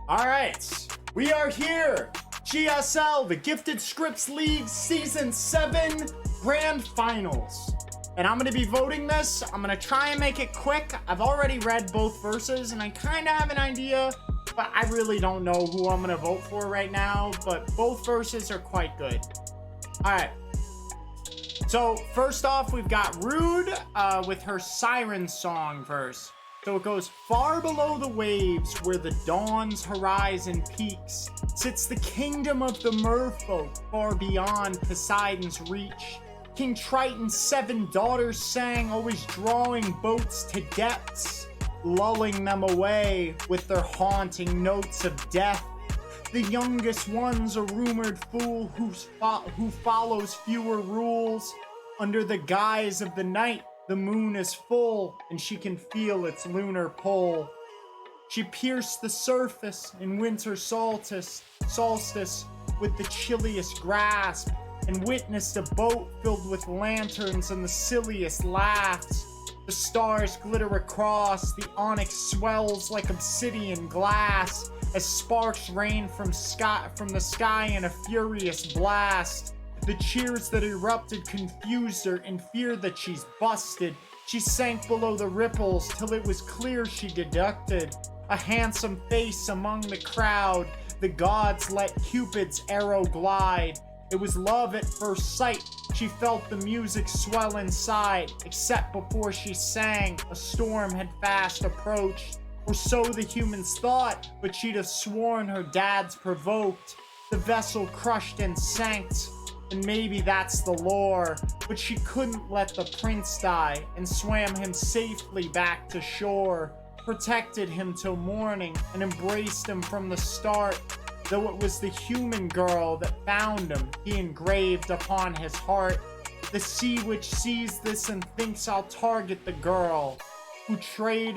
All right, we are here. GSL, the Gifted Scripts League Season 7 Grand Finals. And I'm going to be voting this. I'm going to try and make it quick. I've already read both verses, and I kind of have an idea, but I really don't know who I'm going to vote for right now. But both verses are quite good. All right. So first off, we've got Rude with her Siren Song verse. So it goes, far below the waves where the dawn's horizon peaks, sits the kingdom of the merfolk far beyond Poseidon's reach. King Triton's 7 daughters sang, always drawing boats to depths, lulling them away with their haunting notes of death. The youngest one's a rumored fool who follows fewer rules. Under the guise of the night, the moon is full, and she can feel its lunar pull. She pierced the surface in winter solstice with the chilliest grasp, and witnessed a boat filled with lanterns and the silliest laughs. The stars glitter across, the onyx swells like obsidian glass, as sparks rain from the sky in a furious blast. The cheers that erupted confused her in fear that she's busted. She sank below the ripples till it was clear she deducted a handsome face among the crowd. The gods let Cupid's arrow glide. It was love at first sight. She felt the music swell inside, except before she sang, a storm had fast approached. Or so the humans thought, but she'd have sworn her dad's provoked. The vessel crushed and sank, and maybe that's the lore, but she couldn't let the prince die, and swam him safely back to shore, protected him till morning, and embraced him from the start. Though it was the human girl that found him, he engraved upon his heart. The sea witch sees this and thinks I'll target the girl, who'd trade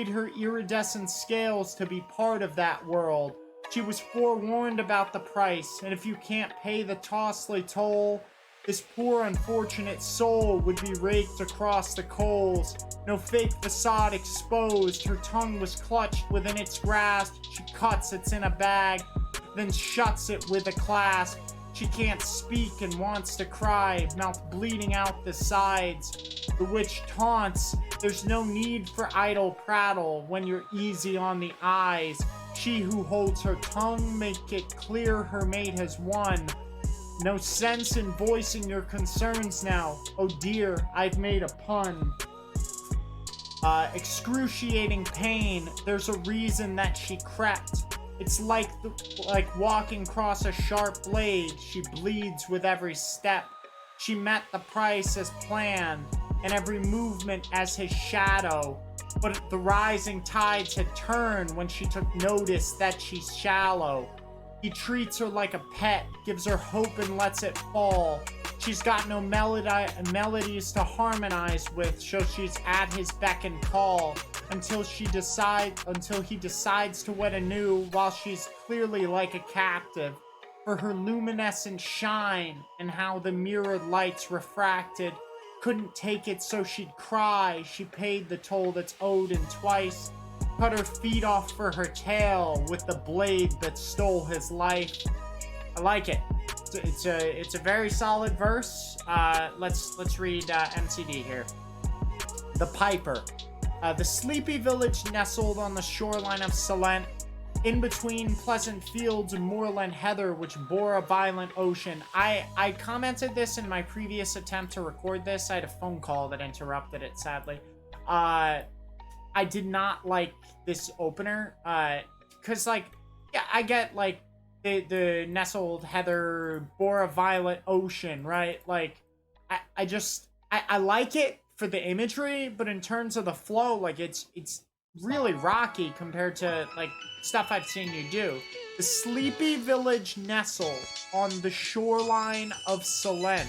her iridescent scales to be part of that world. She was forewarned about the price, and if you can't pay the costly toll, this poor unfortunate soul would be raked across the coals. No fake facade exposed, her tongue was clutched within its grasp. She cuts, it's in a bag, then shuts it with a clasp. She can't speak and wants to cry, mouth bleeding out the sides. The witch taunts, there's no need for idle prattle when you're easy on the eyes. She who holds her tongue, make it clear her mate has won. No sense in voicing your concerns now. Oh dear, I've made a pun. Excruciating pain, there's a reason that she crept. It's like walking across a sharp blade. She bleeds with every step. She met the price as planned, and every movement as his shadow. But the rising tides had turned when she took notice that she's shallow. He treats her like a pet, gives her hope and lets it fall. She's got no melodies to harmonize with, so she's at his beck and call until he decides to wed anew, while she's clearly like a captive. For her luminescent shine and how the mirrored lights refracted couldn't take it, so she'd cry. She paid the toll that's owed in twice. Cut her feet off for her tail with the blade that stole his life. I like it. It's a very solid verse. Let's read MCD here. The Piper. The sleepy village nestled on the shoreline of Salent, in between pleasant fields and moorland heather which bore a violent ocean. I commented this in my previous attempt to record this. I had a phone call that interrupted it, sadly. I did not like this opener, because, like, yeah, I get, like, the nestled heather bore a violent ocean, right? Like, I like it for the imagery, but in terms of the flow, like, it's really rocky compared to, like, stuff I've seen you do. The sleepy village nestled on the shoreline of Solent,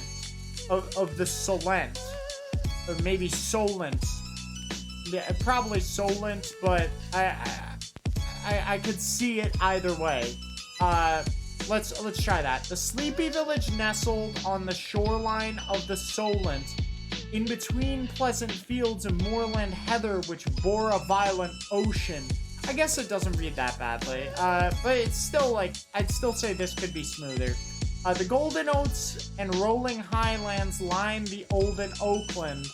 of the Solent, or maybe Solent. Yeah, probably Solent, but I could see it either way. Let's try that. The sleepy village nestled on the shoreline of the Solent, in between pleasant fields and moorland heather which bore a violent ocean. I guess it doesn't read that badly. But it's still like, I'd still say this could be smoother. The golden oats and rolling highlands line the olden Oakland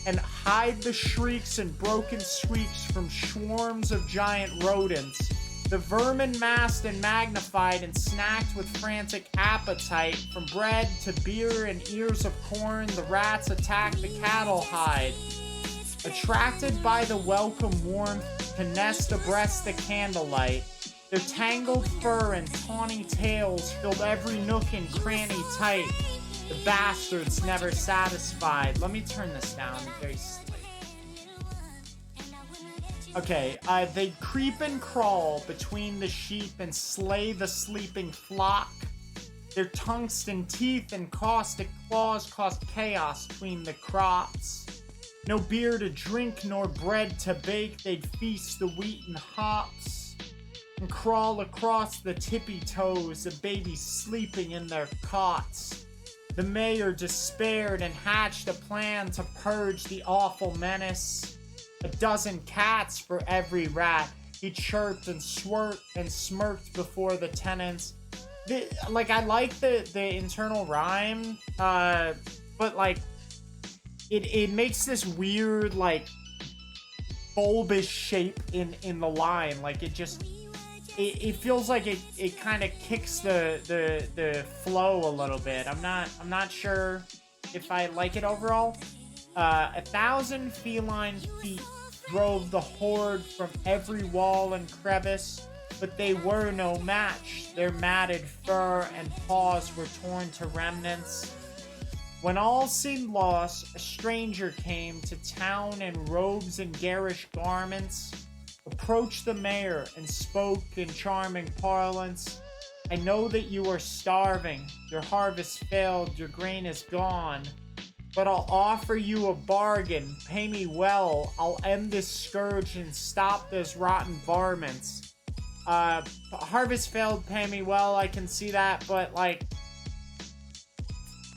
and hide the shrieks and broken squeaks from swarms of giant rodents. The vermin massed and magnified and snacked with frantic appetite. From bread to beer and ears of corn, the rats attack the cattle hide. Attracted by the welcome warmth to nest abreast the candlelight, their tangled fur and tawny tails filled every nook and cranny tight. The bastards never satisfied. Let me turn this down very slightly. Okay, they creep and crawl between the sheep and slay the sleeping flock. Their tungsten teeth and caustic claws cause chaos between the crops. No beer to drink nor bread to bake, they'd feast the wheat and hops and crawl across the tippy toes of babies sleeping in their cots. The mayor despaired and hatched a plan to purge the awful menace. A dozen cats for every rat. He chirped and smirked before the tenants. I like the internal rhyme, but like it makes this weird like bulbous shape in the line. Like it feels like it kind of kicks the flow a little bit. I'm not sure if I like it overall. 1,000 feline feet drove the horde from every wall and crevice, but they were no match. Their matted fur and paws were torn to remnants. When all seemed lost, a stranger came to town in robes and garish garments, approached the mayor and spoke in charming parlance. I know that you are starving, your harvest failed, your grain is gone, but I'll offer you a bargain. Pay me well, I'll end this scourge and stop those rotten varmints. Harvest failed, pay me well, I can see that, but like,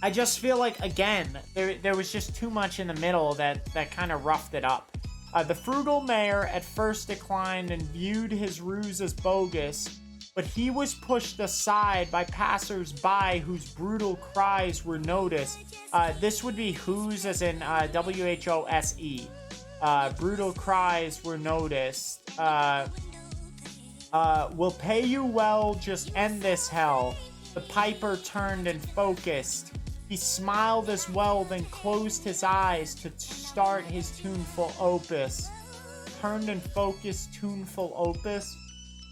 I just feel like, again, there was just too much in the middle that kind of roughed it up. The frugal mayor at first declined and viewed his ruse as bogus, but he was pushed aside by passers-by whose brutal cries were noticed. This would be whose as in W-H-O-S-E. Brutal cries were noticed. We'll pay you well, just end this hell. The piper turned and focused. He smiled as well, then closed his eyes to start his tuneful opus. Turned and focused, tuneful opus.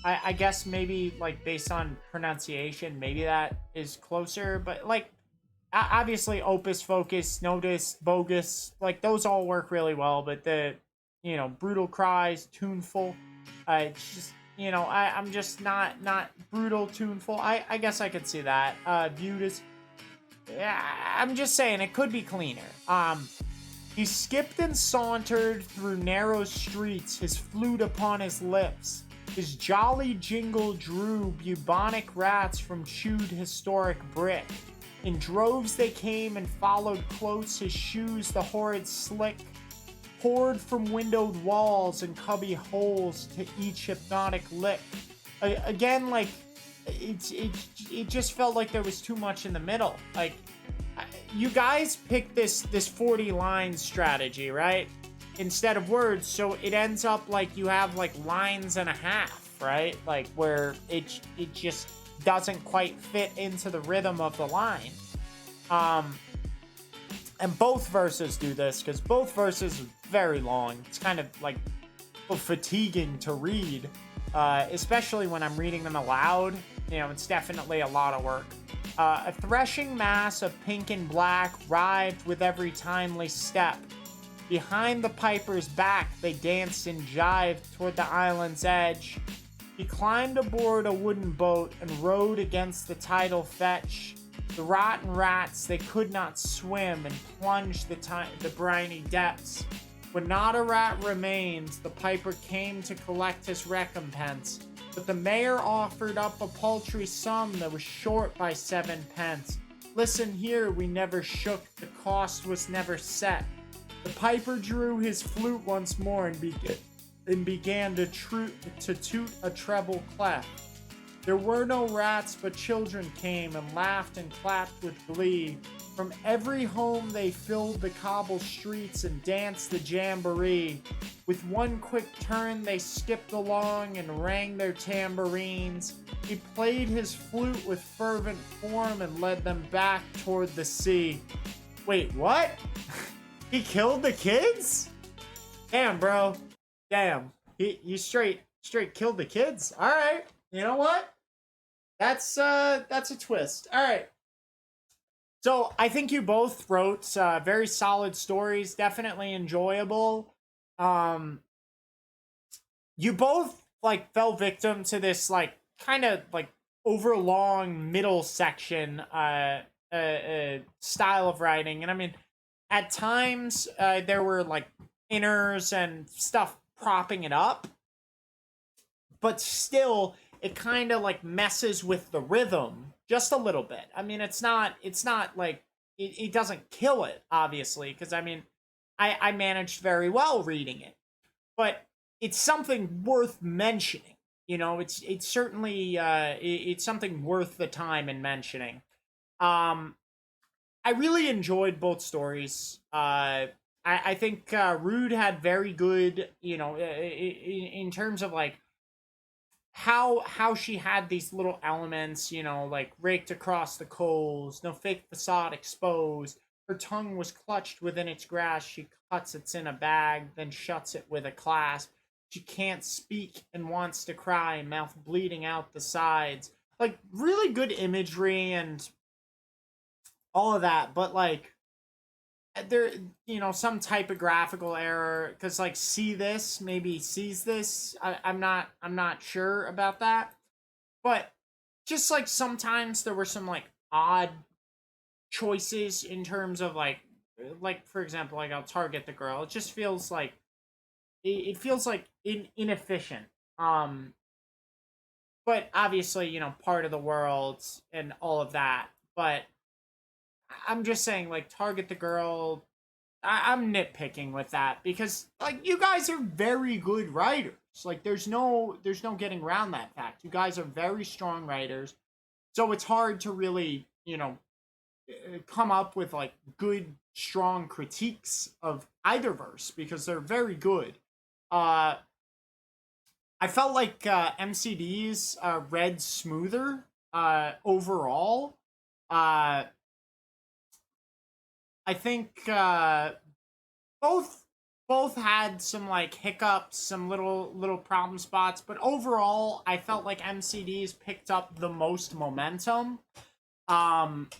I guess maybe, like, based on pronunciation, maybe that is closer. But, like, obviously, opus, focus, notice, bogus, like, those all work really well. But the, you know, brutal cries, tuneful, it's just, you know, I'm just not brutal, tuneful. I guess I could see that. Viewed as... Yeah, I'm just saying, it could be cleaner. He skipped and sauntered through narrow streets, his flute upon his lips. His jolly jingle drew bubonic rats from chewed historic brick. In droves they came and followed close, his shoes the horrid slick poured from windowed walls and cubby holes to each hypnotic lick. Again, like, it just felt like there was too much in the middle. Like, you guys picked this 40 line strategy, right? Instead of words, so it ends up like you have like lines and a half, right? Like where it just doesn't quite fit into the rhythm of the line. And both verses do this because both verses are very long. It's kind of like fatiguing to read, especially when I'm reading them aloud. You know, it's definitely a lot of work. A threshing mass of pink and black writhed with every timely step. Behind the piper's back, they danced and jived toward the island's edge. He climbed aboard a wooden boat and rowed against the tidal fetch. The rotten rats, they could not swim and plunged the briny depths. When not a rat remained, the piper came to collect his recompense. But the mayor offered up a paltry sum that was short by 7 pence. Listen here, we never shook, the cost was never set. The piper drew his flute once more and and began to toot a treble clef. There were no rats, but children came and laughed and clapped with glee. From every home they filled the cobble streets and danced the jamboree. With one quick turn they skipped along and rang their tambourines. He played his flute with fervent form and led them back toward the sea. Wait, what? He killed the kids? Damn, bro. Damn. He straight killed the kids. All right. You know what? That's a twist. All right. So I think you both wrote very solid stories, definitely enjoyable. You both like fell victim to this like kind of like overlong middle section style of writing, and I mean, at times there were like inners and stuff propping it up, but still it kind of like messes with the rhythm just a little bit. I mean, it's not like it doesn't kill it, obviously, because I mean, I managed very well reading it, but it's something worth mentioning. You know, it's certainly it's something worth the time in mentioning. I really enjoyed both stories. I think Rude had very good, you know, in terms of like how she had these little elements, you know, like raked across the coals, no fake facade exposed. Her tongue was clutched within its grasp. She cuts it's in a bag, then shuts it with a clasp. She can't speak and wants to cry, mouth bleeding out the sides. Like really good imagery and all of that, but like there, you know, some typographical error, because like see this maybe sees this, I'm not sure about that, but just like sometimes there were some like odd choices in terms of like for example, like I'll target the girl, it just feels like it feels like inefficient. um but obviously, you know, part of the world and all of that, but I'm just saying, like, target the girl. I'm nitpicking with that because, like, you guys are very good writers. Like, there's no getting around that fact. You guys are very strong writers, so it's hard to really, you know, come up with like good, strong critiques of either verse because they're very good. Uh, I felt like MCD's read smoother overall. Uh, I think both had some like hiccups, some little problem spots, but overall, I felt like MCD's picked up the most momentum. Um,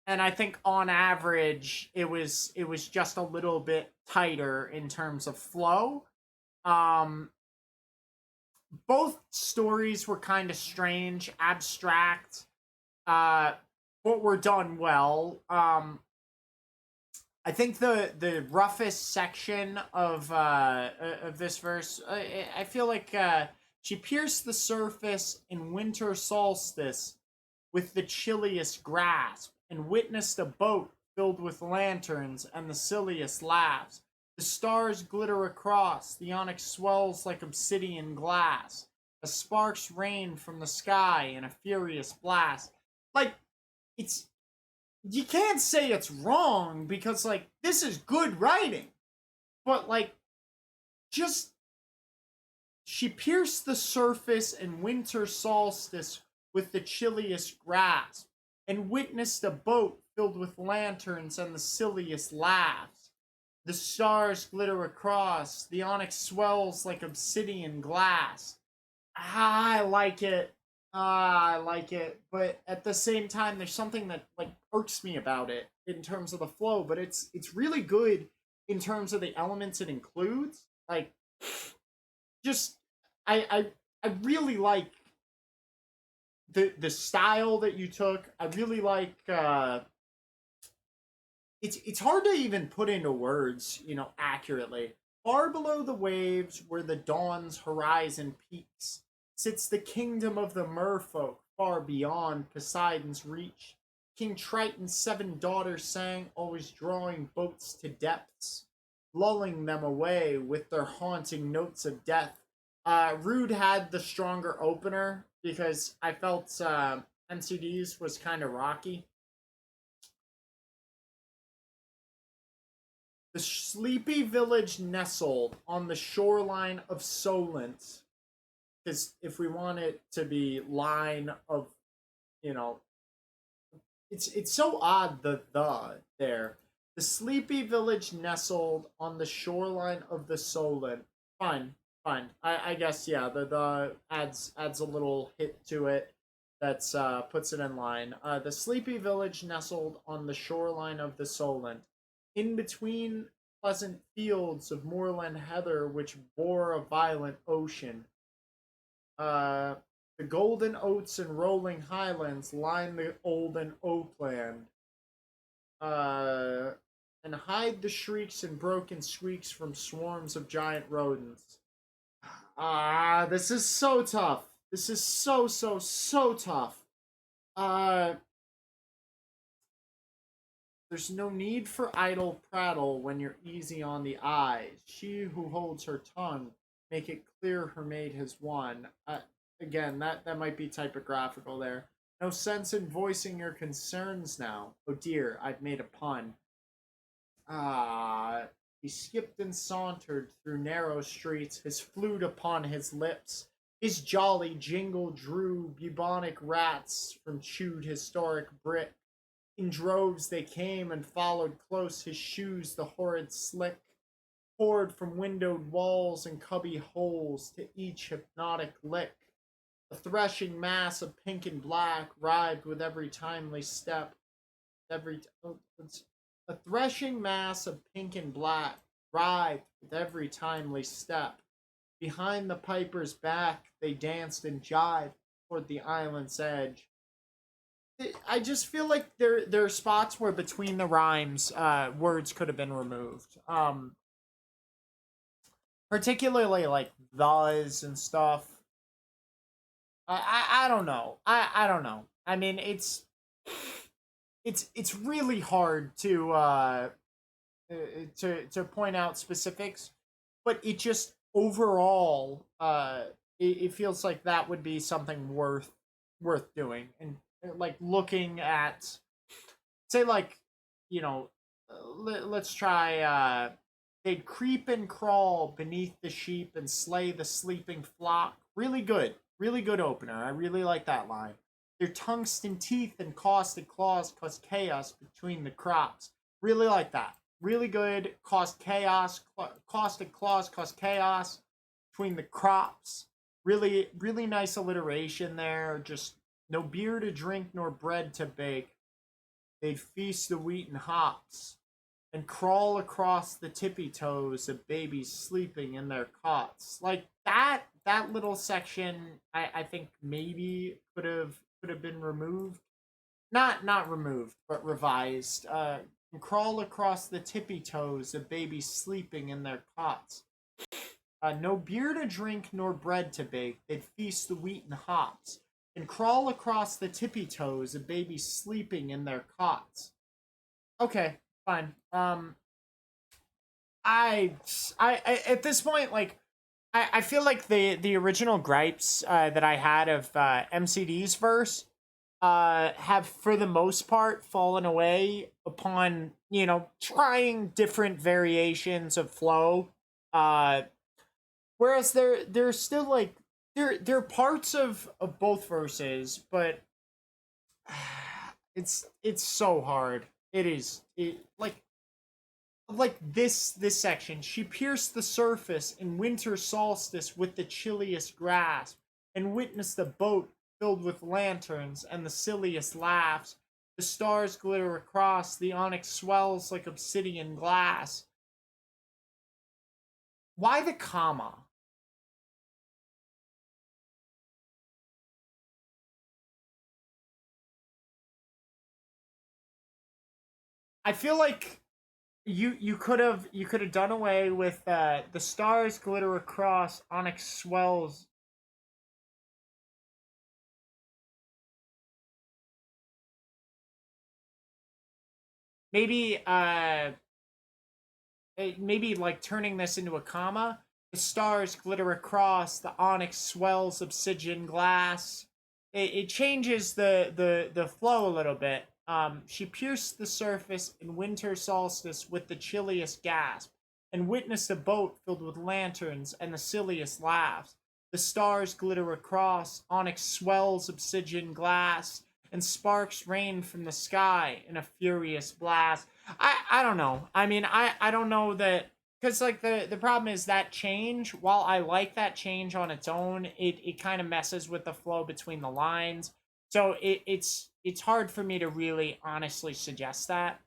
and I think on average, it was just a little bit tighter in terms of flow. Um, both stories were kind of strange, abstract, uh, but were done well. I think the roughest section of this verse, I feel like she pierced the surface in winter solstice with the chilliest grasp, and witnessed a boat filled with lanterns and the silliest laughs. The stars glitter across, the onyx swells like obsidian glass. The sparks rain from the sky in a furious blast. Like, it's you can't say it's wrong because like this is good writing, but like just she pierced the surface in winter solstice with the chilliest grasp and witnessed a boat filled with lanterns and the silliest laughs. The stars glitter across, the onyx swells like obsidian glass. I like it. I like it, but at the same time, there's something that like irks me about it in terms of the flow. But it's really good in terms of the elements it includes. Like, just I really like the style that you took. I really like. It's hard to even put into words, you know, accurately. Far below the waves, where the dawn's horizon peaks, sits the kingdom of the merfolk, far beyond Poseidon's reach. King Triton's 7 daughters sang, always drawing boats to depths. lulling them away with their haunting notes of death. Rude had the stronger opener because I felt MCD's was kind of rocky. The sleepy village nestled on the shoreline of Solent, because if we want it to be line of, you know, it's so odd the there. The sleepy village nestled on the shoreline of the Solent. Fine, fine. I guess yeah. The adds a little hit to it. That's puts it in line. The sleepy village nestled on the shoreline of the Solent, in between pleasant fields of moorland heather which bore a violent ocean. Uh, the golden oats and rolling highlands line the olden oakland, uh, and hide the shrieks and broken squeaks from swarms of giant rodents. This is so tough. This is so tough. Uh, there's no need for idle prattle when you're easy on the eyes. She who holds her tongue, make it clear her mate has won. Again, that might be typographical there. No sense in voicing your concerns now. Oh dear, I've made a pun. Ah, he skipped and sauntered through narrow streets, his flute upon his lips. His jolly jingle drew bubonic rats from chewed historic brick. In droves they came and followed close his shoes, the horrid slick poured from windowed walls and cubby holes to each hypnotic lick. A threshing mass of pink and black writhed with every timely step. A threshing mass of pink and black writhed with every timely step. Behind the piper's back they danced and jived toward the island's edge. I just feel like there are spots where between the rhymes, words could have been removed. Particularly like thes and stuff. I don't know. I don't know. I mean, it's really hard to point out specifics, but it just overall it feels like that would be something worth doing, and like looking at, say, like, you know, let's try they'd creep and crawl beneath the sheep and slay the sleeping flock. Really good opener. I really like that line. Their tungsten teeth and caustic claws cause chaos between the crops. Really like that. Really good. Caused chaos. Caustic claws cause chaos between the crops. Really nice alliteration there. Just no beer to drink nor bread to bake. They'd feast the wheat and hops and crawl across the tippy toes of babies sleeping in their cots. Like that little section, I think maybe could have been removed. Not removed, but revised. And crawl across the tippy toes of babies sleeping in their cots. No beer to drink nor bread to bake. They'd feast the wheat and hops and crawl across the tippy toes of babies sleeping in their cots. Okay, fine. I at this point, like, I feel like the original gripes that I had of MCD's verse have for the most part fallen away upon, trying different variations of flow. Uh, Whereas there's still like there are parts of both verses, but it's so hard. It is like this section. She pierced the surface in winter solstice with the chilliest grasp, and witnessed the boat filled with lanterns and the silliest laughs. The stars glitter across, the onyx swells like obsidian glass. Why the comma? I feel like you could have done away with the stars glitter across, onyx swells. Maybe maybe like turning this into a comma. The stars glitter across, the onyx swells obsidian glass. It changes the flow a little bit. She pierced the surface in winter solstice with the chilliest gasp, and witnessed a boat filled with lanterns and the silliest laughs. The stars glitter across, onyx swells obsidian glass, and sparks rain from the sky in a furious blast. I don't know. I mean, I don't know that, because like the problem is that change, while I like that change on its own, it kind of messes with the flow between the lines. So it's hard for me to really honestly suggest that.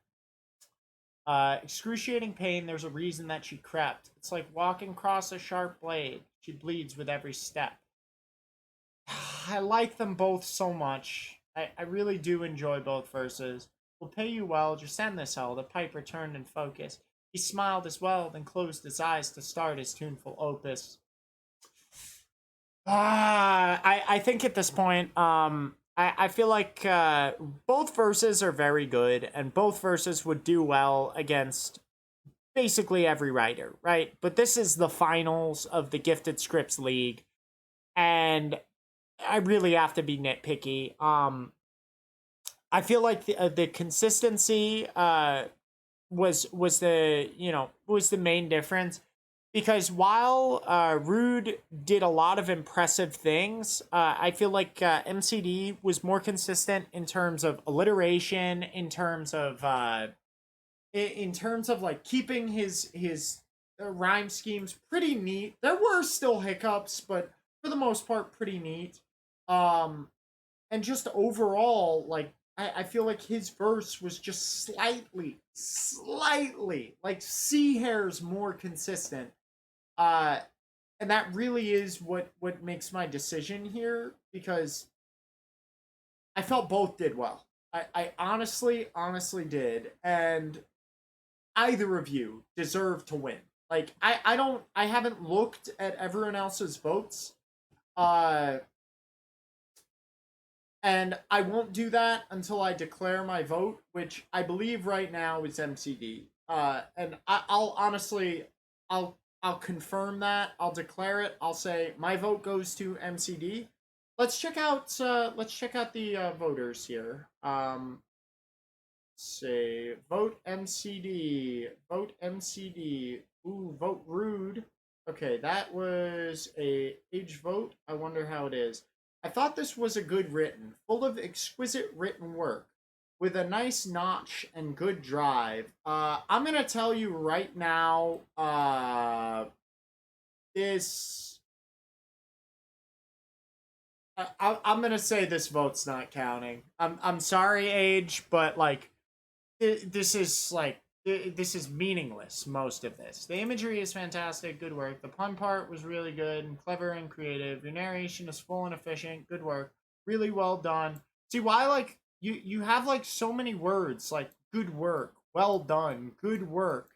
Excruciating pain, there's a reason that she crept. It's like walking across a sharp blade. She bleeds with every step. I like them both so much. I really do enjoy both verses. We'll pay you well, just end this hell. The pipe returned in focus. He smiled as well, then closed his eyes to start his tuneful opus. I think at this point, I feel like both verses are very good, and both verses would do well against basically every writer, right? But this is the finals of the Gifted Scripts League, and I really have to be nitpicky. I feel like the consistency was the main difference, because while Rude did a lot of impressive things, I feel like MCD was more consistent in terms of alliteration, in terms of like keeping his rhyme schemes pretty neat. There were still hiccups, but for the most part, pretty neat. And just overall, like I feel like his verse was just slightly like C hairs more consistent. And that really is what makes my decision here, because I felt both did well. I honestly did, and either of you deserve to win. Like I haven't looked at everyone else's votes. And I won't do that until I declare my vote, which I believe right now is MCD. And I'll honestly, I'll confirm that. I'll declare it. I'll say my vote goes to MCD. Let's check out the voters here. Say vote MCD. Vote MCD. Ooh, vote Rude. Okay, that was a age vote. I wonder how it is. I thought this was a good written, full of exquisite written work, with a nice notch and good drive. I'm gonna tell you right now, this. I'm gonna say this vote's not counting. I'm sorry, Age, but like, this is meaningless. Most of this. The imagery is fantastic. Good work. The pun part was really good and clever and creative. Your narration is full and efficient. Good work. Really well done. See why, like, you have like so many words like good work, well done, good work.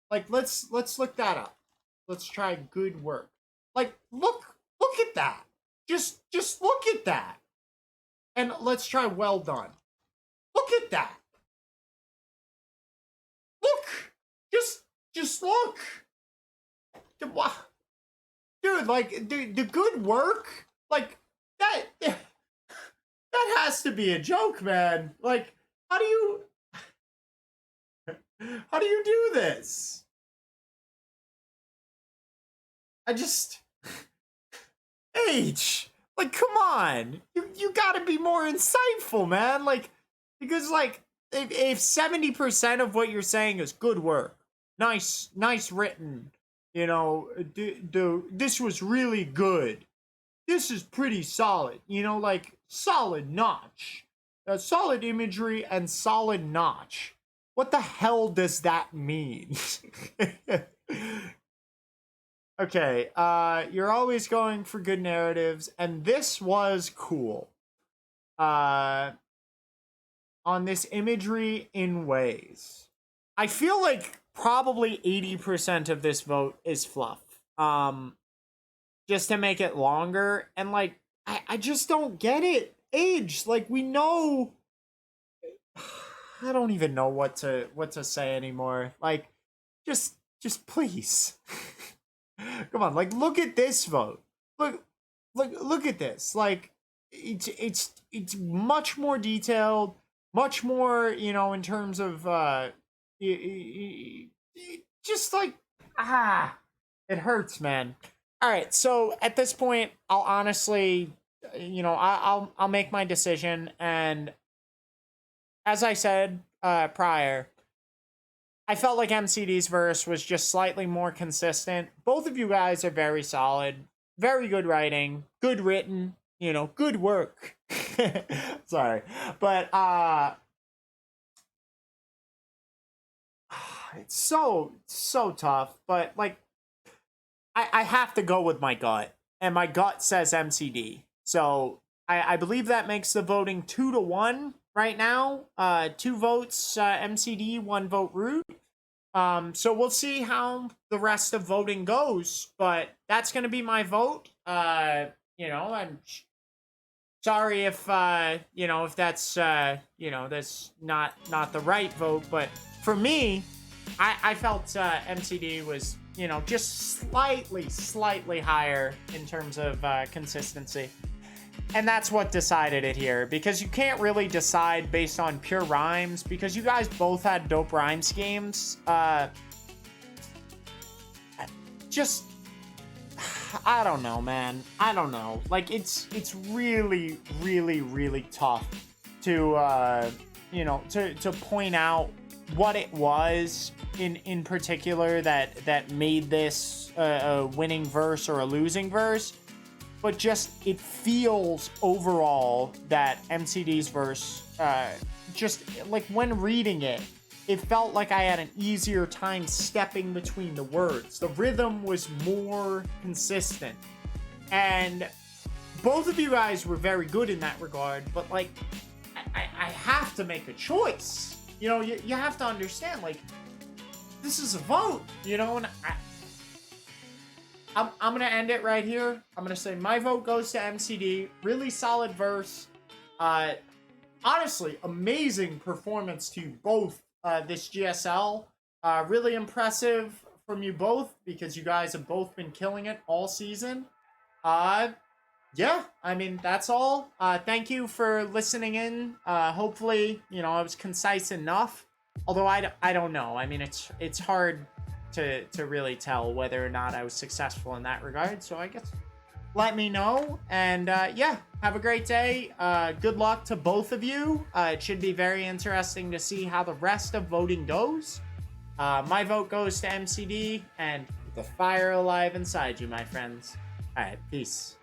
Like let's look that up. Let's try good work. Like look at that. Just look at that. And let's try well done. Look at that. Look! Just look! Dude, like, the good work? Like, that has to be a joke, man. Like, how do you do this? I just H, like, come on. You gotta be more insightful, man. Like, because like if 70% of what you're saying is good work, nice written, this was really good, this is pretty solid, like solid notch, solid imagery and solid notch. What the hell does that mean? Okay, you're always going for good narratives, and this was cool. On this imagery in ways. I feel like probably 80% of this vote is fluff. Just to make it longer, and like I just don't get it. Age, like, we know. I don't even know what to say anymore. Like, just Just please. Come on, like, look at this vote. Look at this. Like, it's much more detailed, much more, you know, in terms of just like, it hurts, man. All right, so at this point, I'll honestly, you know, I'll make my decision, and as I said prior, I felt like MCD's verse was just slightly more consistent. Both of you guys are very solid, very good writing, good written, you know, good work. Sorry, but it's so tough. But like, I have to go with my gut, and my gut says MCD. So I believe that makes the voting 2-1 right now. 2 votes MCD, 1 vote Root. So we'll see how the rest of voting goes, but that's gonna be my vote. You know, I'm sorry if you know, if that's you know, that's not the right vote, but for me, I felt MCD was, you know, just slightly higher in terms of consistency. And that's what decided it here, because you can't really decide based on pure rhymes, because you guys both had dope rhyme schemes. Just, I don't know, man. I don't know. Like, it's really tough to, you know, to point out what it was in particular that made this a winning verse or a losing verse. But just, it feels overall that MCD's verse, just like when reading it, it felt like I had an easier time stepping between the words. The rhythm was more consistent. And both of you guys were very good in that regard, but like, I have to make a choice. You know, you have to understand, like, this is a vote, you know, and I'm going to end it right here. I'm going to say my vote goes to MCD. Really solid verse. Honestly, amazing performance to both this GSL. Really impressive from you both, because you guys have both been killing it all season. Yeah, I mean, that's all. Thank you for listening in. Hopefully, you know, I was concise enough. Although I don't know. I mean, it's hard to really tell whether or not I was successful in that regard. So I guess let me know. And yeah, have a great day. Good luck to both of you. It should be very interesting to see how the rest of voting goes. My vote goes to MCD, and the fire alive inside you, my friends. All right, peace.